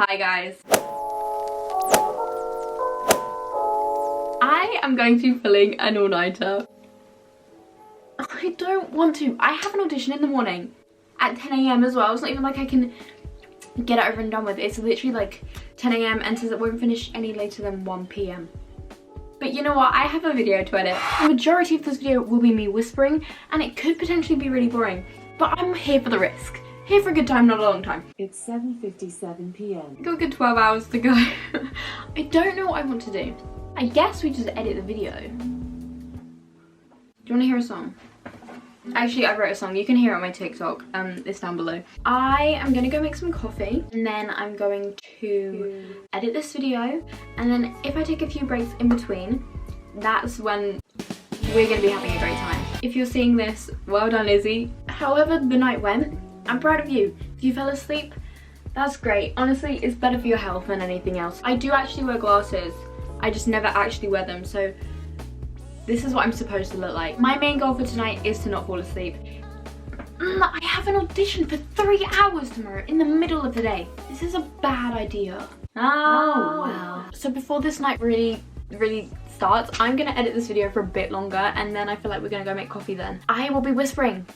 Hi guys. I am going to be filling an all-nighter. I don't want to. I have an audition in the morning at 10 AM as well. It's not even like I can get it over and done with. It's literally like 10 AM and says it won't finish any later than 1 PM. But you know what? I have a video to edit. The majority of this video will be me whispering and it could potentially be really boring. But I'm here for the risk. Here for a good time, not a long time. It's 7:57 PM. Got a good 12 hours to go. I don't know what I want to do. I guess we just edit the video. Do you want to hear a song? Actually, I wrote a song. You can hear it on my TikTok. It's down below. I am going to go make some coffee. And then I'm going to edit this video. And then if I take a few breaks in between, that's when we're going to be having a great time. If you're seeing this, well done, Izzy. However the night went, I'm proud of you. If you fell asleep, that's great. Honestly, it's better for your health than anything else. I do actually wear glasses. I just never actually wear them, so this is what I'm supposed to look like. My main goal for tonight is to not fall asleep. I have an audition for 3 hours tomorrow in the middle of the day. This is a bad idea. Oh wow. So before this night really starts, I'm gonna edit this video for a bit longer and then I feel like we're gonna go make coffee then. I will be whispering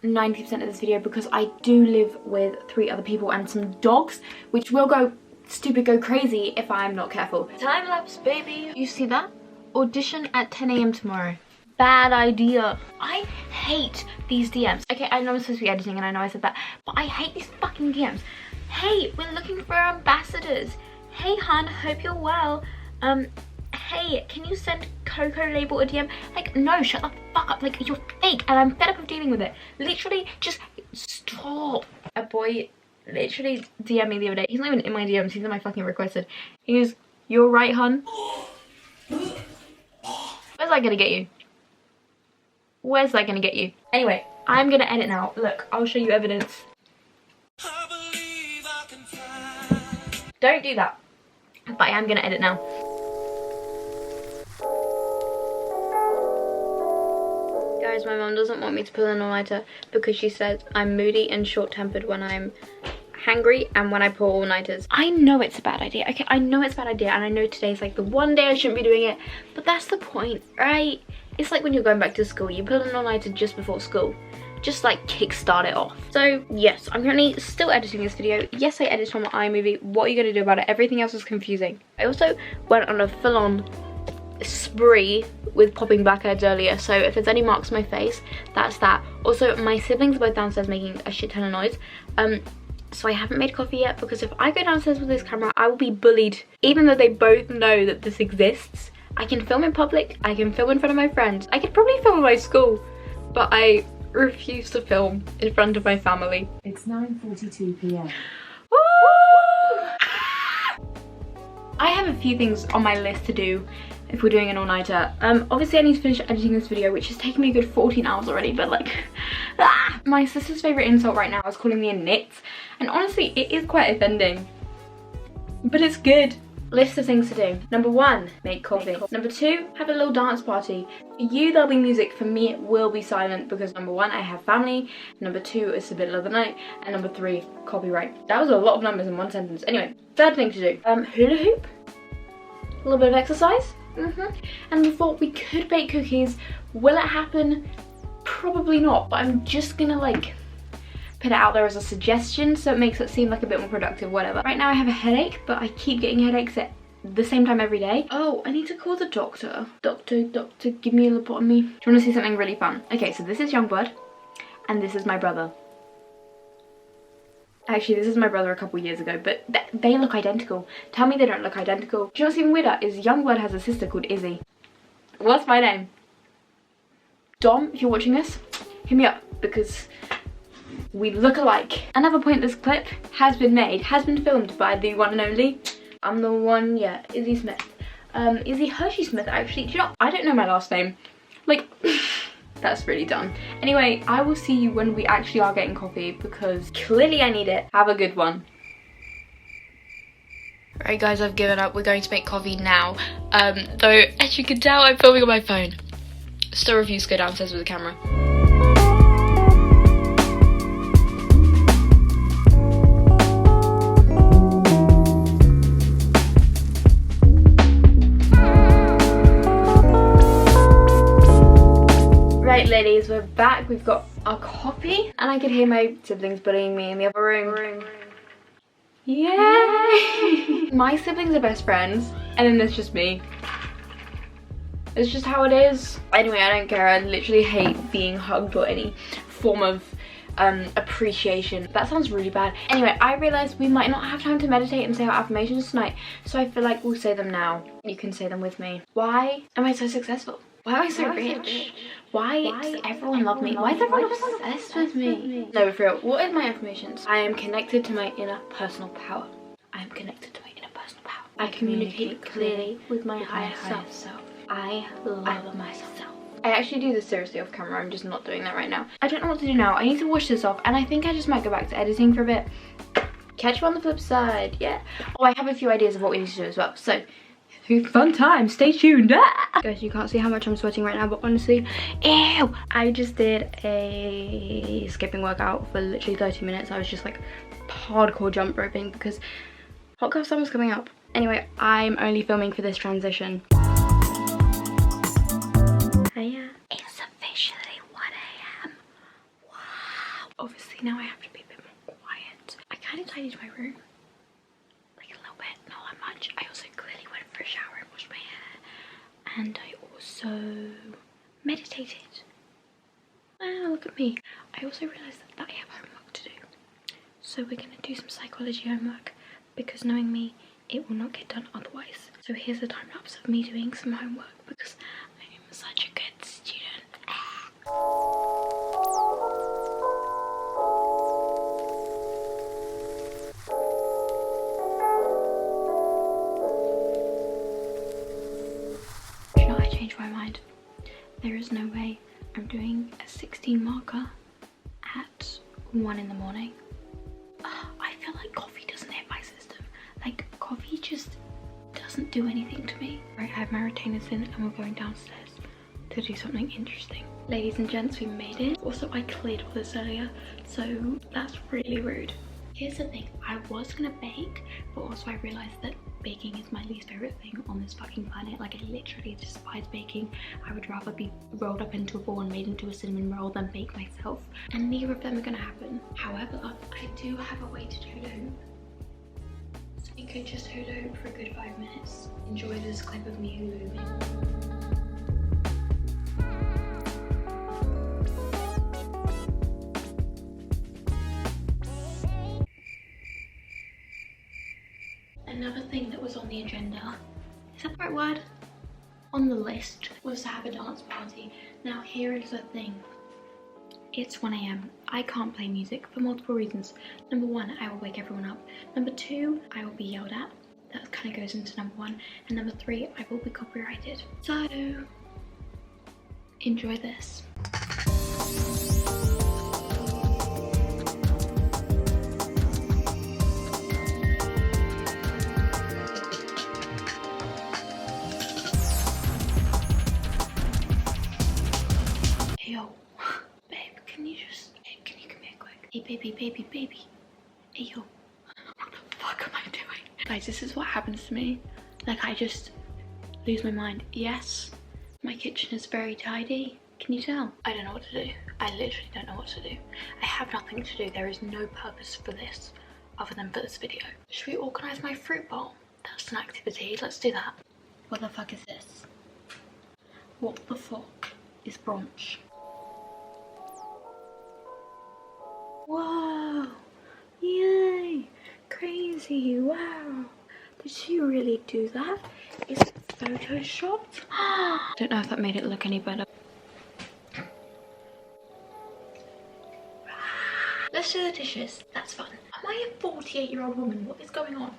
90% of this video because I do live with 3 other people and some dogs, which will go crazy if I'm not careful. Time lapse, baby. You see that? Audition at 10 AM tomorrow. Bad idea. I hate these DMs. Okay, I know I'm supposed to be editing and I know I said that, but I hate these fucking DMs. Hey, we're looking for ambassadors. Hey, hun, hope you're well. Hey, can you send Coco Label a DM? Like, no, shut the fuck up. Like, you're fake and I'm fed up of dealing with it. Literally, just stop. A boy literally DM'd me the other day. He's not even in my DMs, he's in my fucking requested. He goes, "You're right, hun." Where's that gonna get you? Where's that gonna get you? Anyway, I'm gonna edit now. Look, I'll show you evidence. Don't do that. But I am gonna edit now. Guys, my mum doesn't want me to pull an all-nighter because she says I'm moody and short-tempered when I'm hangry and when I pull all-nighters. I know it's a bad idea. Okay, I know it's a bad idea and I know today's like the one day I shouldn't be doing it, but that's the point, right? It's like when you're going back to school, you pull an all-nighter just before school. Just like kickstart it off. So yes, I'm currently still editing this video. Yes, I edit on my iMovie. What are you gonna do about it? Everything else is confusing. I also went on a full-on spree with popping blackheads earlier, so if there's any marks on my face, that's that. Also, my siblings are both downstairs making a shit ton of noise. So I haven't made coffee yet because if I go downstairs with this camera, I will be bullied. Even though they both know that this exists, I can film in public, I can film in front of my friends, I could probably film in my school, but I refuse to film in front of my family. It's 9:42 PM. Woo! I have a few things on my list to do if we're doing an all-nighter. Obviously I need to finish editing this video, which has taken me a good 14 hours already, but like, My sister's favourite insult right now is calling me a nit, and honestly, it is quite offending. But it's good. List of things to do. Number 1, make coffee. Number 2, have a little dance party. For you, there'll be music. For me, it will be silent because number 1, I have family. Number 2, it's the middle of the night. And number 3, copyright. That was a lot of numbers in one sentence. Anyway, 3rd thing to do. Hula hoop. A little bit of exercise. And number 4, we could bake cookies. Will it happen? Probably not, but I'm just gonna like put it out there as a suggestion so it makes it seem like a bit more productive, whatever. Right now I have a headache, but I keep getting headaches at the same time every day. Oh, I need to call the doctor. Doctor, give me a lobotomy. Do you want to see something really fun? Okay, so this is Youngblood, and this is my brother. Actually, this is my brother a couple years ago, but they look identical. Tell me they don't look identical. Do you know what's even weirder? Is Youngblood has a sister called Izzy. What's my name? Dom, if you're watching this, hit me up because we look alike. Another point, this clip has been filmed by the one and only, I'm the one, yeah, Izzy Smith. Izzyhiersche Smith, actually. Do you know, I don't know my last name. Like, that's really dumb. Anyway, I will see you when we actually are getting coffee because clearly I need it. Have a good one. Right guys, I've given up. We're going to make coffee now. Though, as you can tell, I'm filming on my phone. Still refuse to go downstairs with the camera. we're back. We've got our coffee, and I could hear my siblings bullying me in the other room. Yay! My siblings are best friends, and then there's just me. It's just how it is. Anyway, I don't care. I literally hate being hugged or any form of appreciation. That sounds really bad. Anyway, I realized we might not have time to meditate and say our affirmations tonight, so I feel like we'll say them now. You can say them with me. Why am I so successful? Why am I so rich? Why does everyone love me? Why is everyone obsessed with me? No, but for real, what is my affirmations? I am connected to my inner personal power. I am connected to my inner personal power. I communicate clearly with my higher self. I love myself. I actually do this seriously off camera. I'm just not doing that right now. I don't know what to do now. I need to wash this off, and I think I just might go back to editing for a bit. Catch you on the flip side, yeah. Oh, I have a few ideas of what we need to do as well, so fun time, stay tuned. Guys, you can't see how much I'm sweating right now, but honestly, ew. I just did a skipping workout for literally 30 minutes. I was just like hardcore jump roping because hot girl summer's coming up. Anyway, I'm only filming for this transition. Hiya. It's officially 1 AM. Wow. Obviously now I have to be a bit more quiet. I kind of tidied my room. Like a little bit, not that much. I also clearly went for a shower and washed my hair. And I also meditated. Wow, look at me. I also realised that I have homework to do. So we're going to do some psychology homework, because knowing me, it will not get done otherwise. So here's a time lapse of me doing some homework because I am such a good student. You know, I changed my mind. There is no way I'm doing a 16 marker at 1 in the morning. I feel like coffee doesn't hit my system. Like, coffee just doesn't do anything to me. Right, I have my retainers in and we're going downstairs to do something interesting. Ladies and gents, we made it. Also, I cleared all this earlier, so that's really rude. Here's the thing, I was gonna bake, but also I realized that baking is my least favorite thing on this fucking planet. Like, I literally despise baking. I would rather be rolled up into a ball and made into a cinnamon roll than bake myself. And neither of them are gonna happen. However, I do have a way to hula hoop. So you could just hula hoop for a good 5 minutes. Enjoy this clip of me hula hooping. Another thing that was on the agenda, is that the right word? On the list was to have a dance party. Now here is the thing. It's 1 AM. I can't play music for multiple reasons. Number 1, I will wake everyone up. Number 2, I will be yelled at. That kind of goes into number 1. And number 3, I will be copyrighted. So, enjoy this. Yo, babe, can you come here quick? Hey, baby. Hey, yo, what the fuck am I doing? Guys, this is what happens to me. Like, I just lose my mind. Yes, my kitchen is very tidy. Can you tell? I don't know what to do. I literally don't know what to do. I have nothing to do. There is no purpose for this other than for this video. Should we organize my fruit bowl? That's an activity. Let's do that. What the fuck is this? What the fuck is brunch? Whoa! Yay! Crazy! Wow! Did she really do that? Is it photoshopped? I don't know if that made it look any better. Let's do the dishes. That's fun. Am I a 48-year-old woman? What is going on?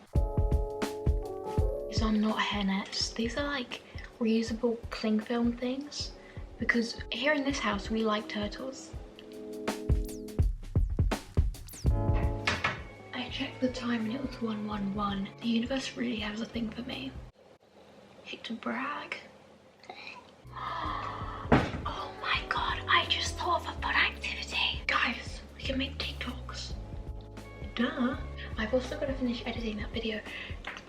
These are not hairnets. These are like reusable cling film things. Because here in this house, we like turtles. I checked the time and it was 1:11. The universe really has a thing for me. Hate to brag. Oh my god, I just thought of a fun activity. Guys, we can make TikToks. Duh. I've also got to finish editing that video.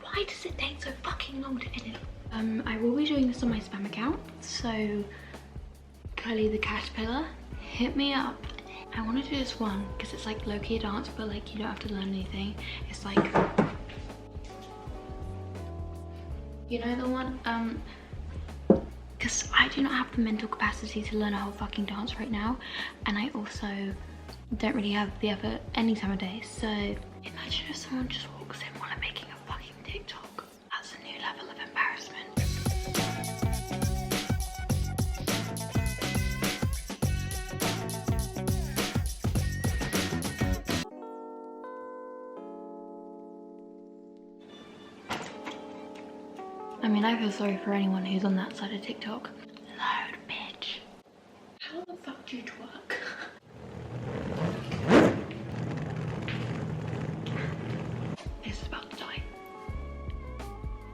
Why does it take so fucking long to edit? I will be doing this on my spam account. So, Curly the Caterpillar, hit me up. I want to do this one because it's like low-key dance, but like you don't have to learn anything. It's like, you know the one? Because I do not have the mental capacity to learn a whole fucking dance right now, and I also don't really have the effort any time of day. So imagine if someone just walks in while I'm making a fucking TikTok. That's a new level of embarrassment. I mean, I feel sorry for anyone who's on that side of TikTok. Loud, bitch. How the fuck do you twerk? This is about to die.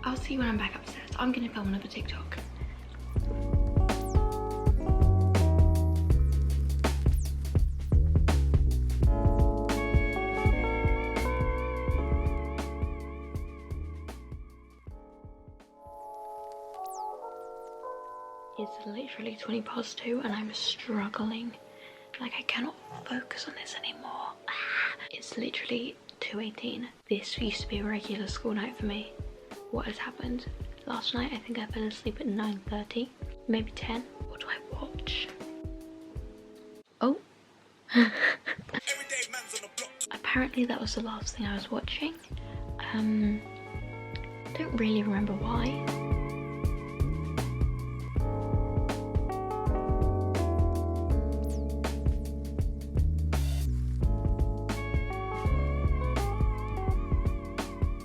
I'll see you when I'm back upstairs. I'm gonna film another TikTok. It's literally 2:20 and I'm struggling. Like, I cannot focus on this anymore. It's literally 2:18. This used to be a regular school night for me. What has happened? Last night I think I fell asleep at 9:30, maybe 10. What do I watch? Oh. Apparently that was the last thing I was watching. Don't really remember why.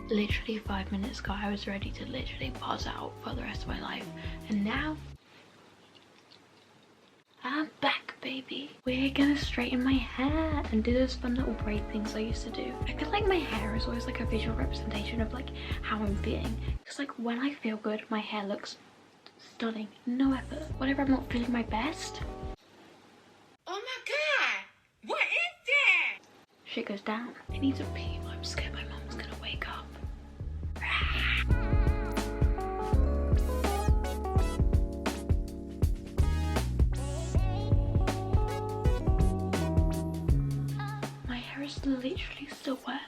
Literally 5 minutes ago I was ready to literally pass out for the rest of my life, and now I'm back, baby. We're gonna straighten my hair and do those fun little braid things I used to do. I feel like my hair is always like a visual representation of like how I'm feeling, because like when I feel good my hair looks stunning, no effort. Whenever I'm not feeling my best, oh my god, what is that? shit goes down. I need to pee, I'm scared my mom's gonna wake up. My hair is literally still wet.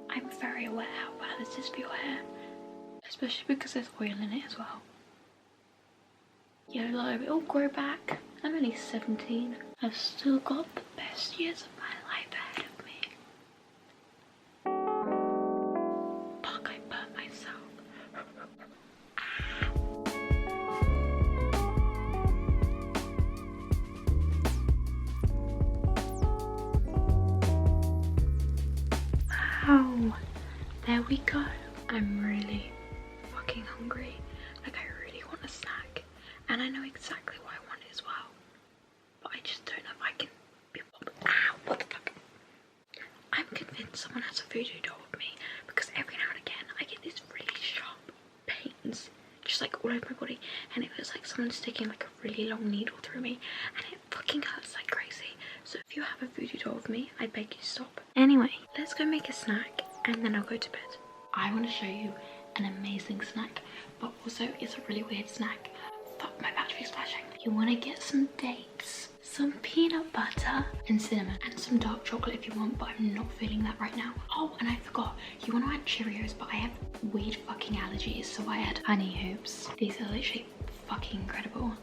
I'm very aware how bad this is for your hair, especially because there's oil in it as well. YOLO, it'll grow back. I'm only 17. I've still got the best years of my life ahead of me. Fuck, I burnt myself. Wow, there we go. I'm really fucking hungry. Like, I really want a snack, and I know exactly what I want as well, but I just don't know if I can be bothered. Ow, what the fuck? I'm convinced someone has a voodoo doll with me, because every now and again I get these really sharp pains just like all over my body, and it feels like someone's sticking like a really long needle through me, and it fucking hurts like crazy. So if you have a voodoo doll with me, I beg you stop. Anyway, let's go make a snack and then I'll go to bed. I want to show you an amazing snack, but also it's a really weird snack. Fuck, my battery's flashing. You want to get some dates, some peanut butter and cinnamon, and some dark chocolate if you want, but I'm not feeling that right now. Oh, and I forgot, you want to add Cheerios, but I have weird fucking allergies, so I add honey hoops. These are literally fucking incredible.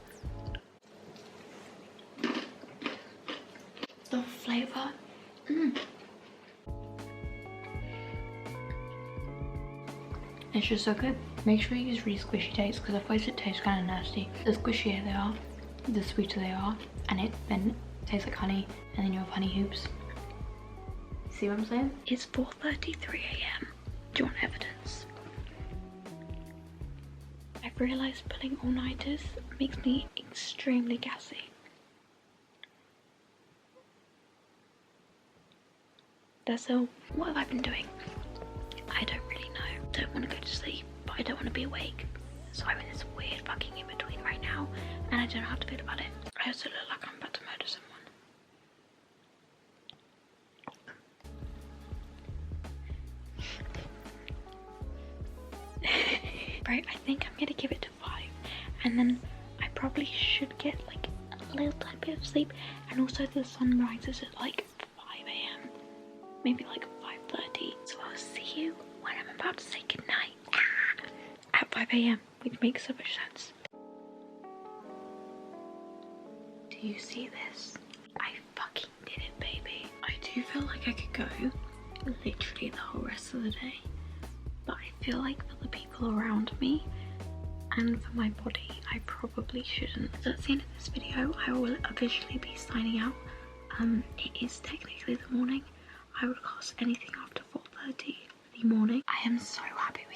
The flavour, It's just so good. Make sure you use really squishy dates, because otherwise it tastes kind of nasty. The squishier they are, the sweeter they are, and it then tastes like honey, and then you have honey hoops. See what I'm saying? It's 4:33 AM. Do you want evidence? I've realised pulling all-nighters makes me extremely gassy. That's all. What have I been doing? I don't really know. Don't want to go to sleep, but I don't want to be awake. So I'm in this weird fucking in-between right now, and I don't know how to feel about it. I also look like I'm about to murder someone. Right, I think I'm gonna give it to 5, and then I probably should get like a a little tiny bit of sleep, and also the sun rises at like 5 AM, maybe like 5:30. So I'll see you when I'm about to say goodnight at 5 AM, which makes so much sense. Do you see this? I fucking did it, baby. I do feel like I could go literally the whole rest of the day, but I feel like for the people around me and for my body, I probably shouldn't. So that's the end of this video. I will officially be signing out. It is technically the morning. I would cast anything after 4:30 in the morning. I am so happy with